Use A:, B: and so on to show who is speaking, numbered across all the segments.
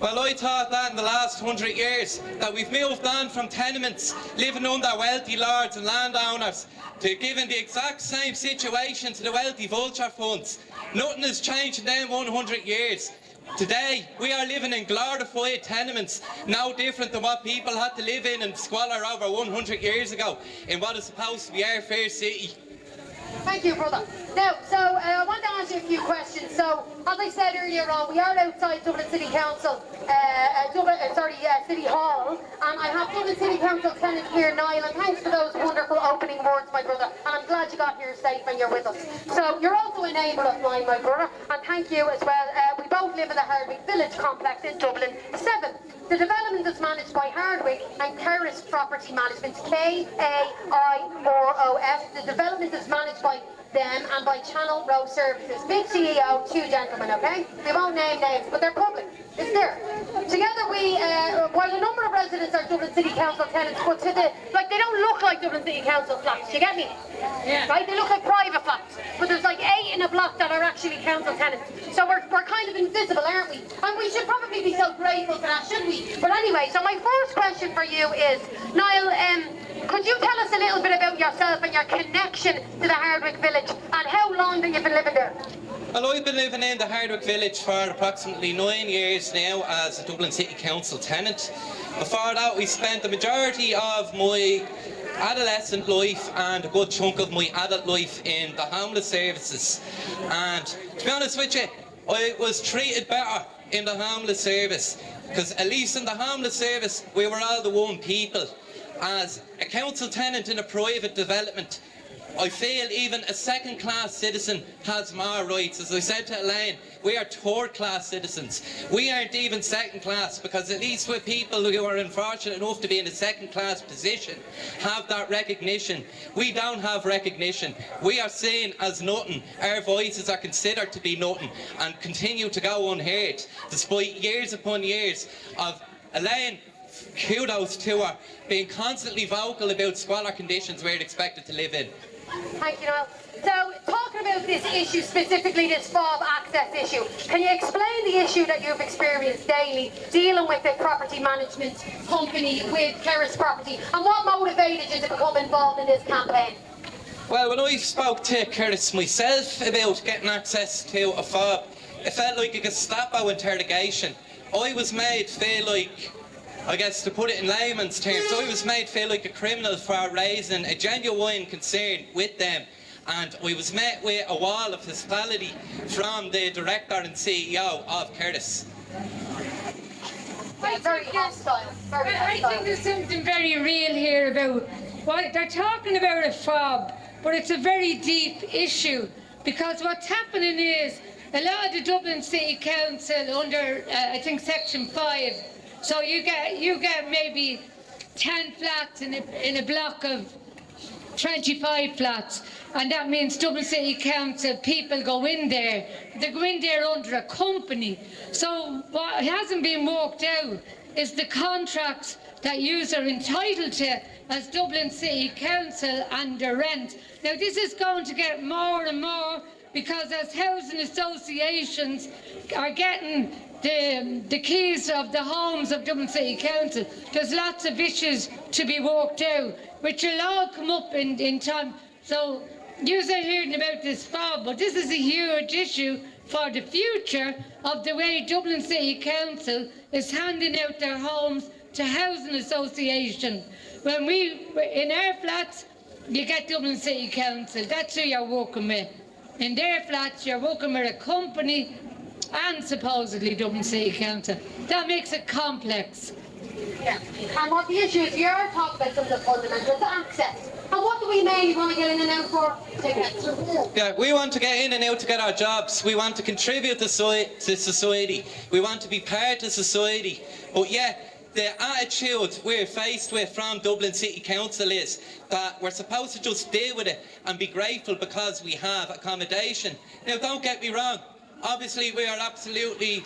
A: Well, I thought that in the last 100 years that we've moved on from tenements living under wealthy lords and landowners to giving the exact same situation to the wealthy vulture funds. Nothing has changed in them 100 years. Today, we are living in glorified tenements, no different than what people had to live in squalor over 100 years ago in what is supposed to be our fair city.
B: Thank you, brother. Now, I want to ask you a few questions. So, as I said earlier on, we are outside Dublin City Council, City Hall, and I have Dublin City Council tenant here, Niall, and thanks for those wonderful opening words, my brother, and I'm glad you got here safe and you're with us. So, you're also a neighbour of mine, my brother, and thank you as well. We both live in the Hardwicke Village complex in Dublin 7. The development is managed by Hardwicke and Kairos Property Management, K-A-I-R-O-S. The development is managed by them and by Channel Row Services. Big CEO, 2 gentlemen, okay? We won't name names, but they're public. It's there. Together we, while a number of residents are Dublin City Council tenants, but they don't look like Dublin City Council flats, you get me? Yeah. Right? They look like private flats, but there's like 8 in a block that are actually council tenants. So we're kind of invisible, aren't we? And we should probably be so grateful for that, shouldn't we? But anyway, so my first question for you is, Niall, could you tell us a little bit about yourself and your connection to the Hardwicke Village and how long have you been living there?
A: Well, I've been living in the Hardwicke Village for approximately 9 years now as a Dublin City Council tenant. Before that, we spent the majority of my adolescent life and a good chunk of my adult life in the homeless services. And to be honest with you, I was treated better in the homeless service, because at least in the homeless service, we were all the one people. As a council tenant in a private development, I feel even a second-class citizen has more rights. As I said to Elaine, we are third-class citizens. We aren't even second-class, because at least with people who are unfortunate enough to be in a second-class position have that recognition. We don't have recognition. We are seen as nothing. Our voices are considered to be nothing and continue to go unheard, despite years upon years of Elaine, kudos to her, being constantly vocal about squalor conditions we're expected to live in.
B: Thank you, Niall. So, talking about this issue, specifically this fob access issue, can you explain the issue that you've experienced daily dealing with the property management company with Kairos Property, and what motivated you to become involved in this campaign?
A: Well, when I spoke to Curtis myself about getting access to a fob, it felt like a Gestapo interrogation. I was made feel like, I guess to put it in layman's terms, I was made feel like a criminal for raising a genuine concern with them, and I was met with a wall of hostility from the director and CEO of Curtis.
B: Very hostile. Very hostile.
C: I think there's something very real here about what they're talking about, a fob, but it's a very deep issue, because what's happening is a lot of the Dublin City Council under I think Section 5. So you get maybe 10 flats in a block of 25 flats, and that means Dublin City Council people go in there. They go in there under a company. So what hasn't been worked out is the contracts that you are entitled to as Dublin City Council and the rent. Now this is going to get more and more, because as housing associations are getting the keys of the homes of Dublin City Council, there's lots of issues to be worked out, which will all come up in time. So you are hearing about this fob, but this is a huge issue for the future of the way Dublin City Council is handing out their homes to housing associations. When in our flats, you get Dublin City Council, that's who you're working with. In their flats, you're working with a company and supposedly Dublin City Council. That makes it complex.
B: Yeah. And what the issue is, you're talking about some of the fundamentals, access. And what do we mainly want to get in and out for?
A: Yeah, we want to get in and out to get our jobs. We want to contribute to society. We want to be part of society. But yeah, the attitude we're faced with from Dublin City Council is that we're supposed to just deal with it and be grateful because we have accommodation. Now, don't get me wrong. Obviously, we are absolutely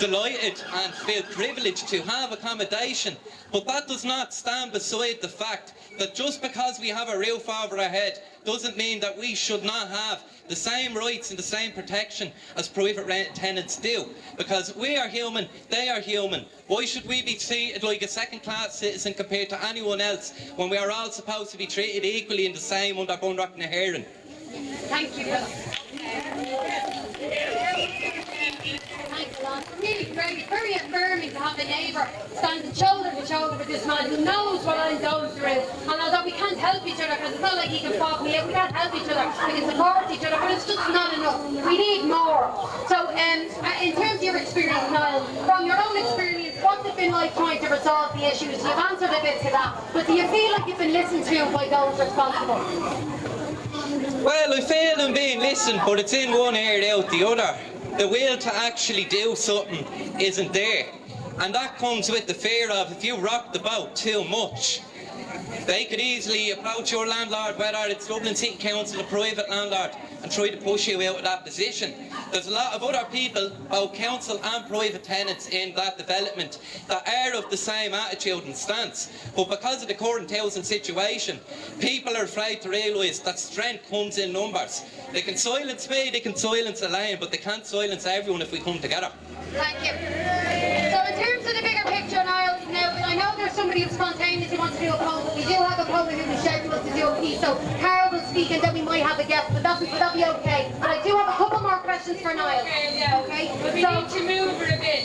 A: delighted and feel privileged to have accommodation, but that does not stand beside the fact that just because we have a roof over our head doesn't mean that we should not have the same rights and the same protection as private rent tenants do. Because we are human, they are human. Why should we be treated like a second-class citizen compared to anyone else when we are all supposed to be treated equally and the same under Bunrock and Heron?
B: Thank you. Thanks a lot. Really great, very affirming to have a neighbour standing shoulder to shoulder with this man who knows what I'm going through. And although we can't help each other, because it's not like he can fog me out, we can't help each other, we can support each other, but it's just not enough. We need more. So, in terms of your experience, Niall, from your own experience, what's it been like trying to resolve the issues? You've answered a bit to that, but do you feel like you've been listened to by those responsible?
A: Well, I feel I'm being listened, but it's in one ear out the other. The will to actually do something isn't there. And that comes with the fear of if you rock the boat too much, they could easily approach your landlord, whether it's Dublin City Council, a private landlord, and try to push you out of that position. There's a lot of other people, both council and private tenants in that development, that are of the same attitude and stance. But because of the current housing situation, people are afraid to realise that strength comes in numbers. They can silence me, they can silence Elaine, but they can't silence everyone if we come together.
B: Thank you. So in terms of the bigger picture, Niall, now I know there's somebody who spontaneously wants to do a poll, but we do have a poll who was scheduled to do a piece, so Carol will speak and then we might have a guest, but that'll be okay. But I do have a couple more questions for Niall.
C: Okay, yeah.
B: Okay?
C: But we need to move it a bit,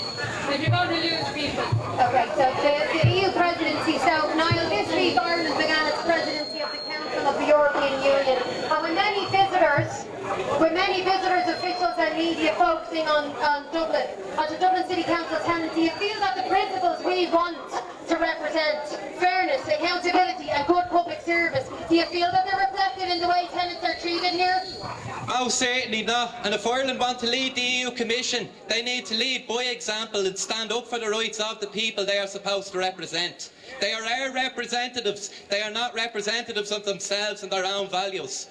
C: if you're going to lose people.
B: Okay, so the EU presidency. So Niall, this week Ireland began its presidency of the Council of the European Union, and with many visitors, officials and media focusing on Dublin, on the Dublin City Council tenant, do you feel that the principles we want to represent, fairness, accountability and good public service, do you feel that they're reflected in the way tenants are treated here?
A: Oh, certainly not. And if Ireland want to lead the EU Commission, they need to lead by example and stand up for the rights of the people they are supposed to represent. They are our representatives. They are not representatives of themselves and their own values.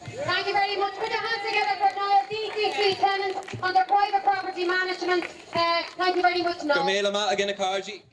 B: Thank you very much. Put your hands together for Niall, DCC tenant under private property management. Thank you very much, Niall.
A: Go mail 'em out again, Cargie.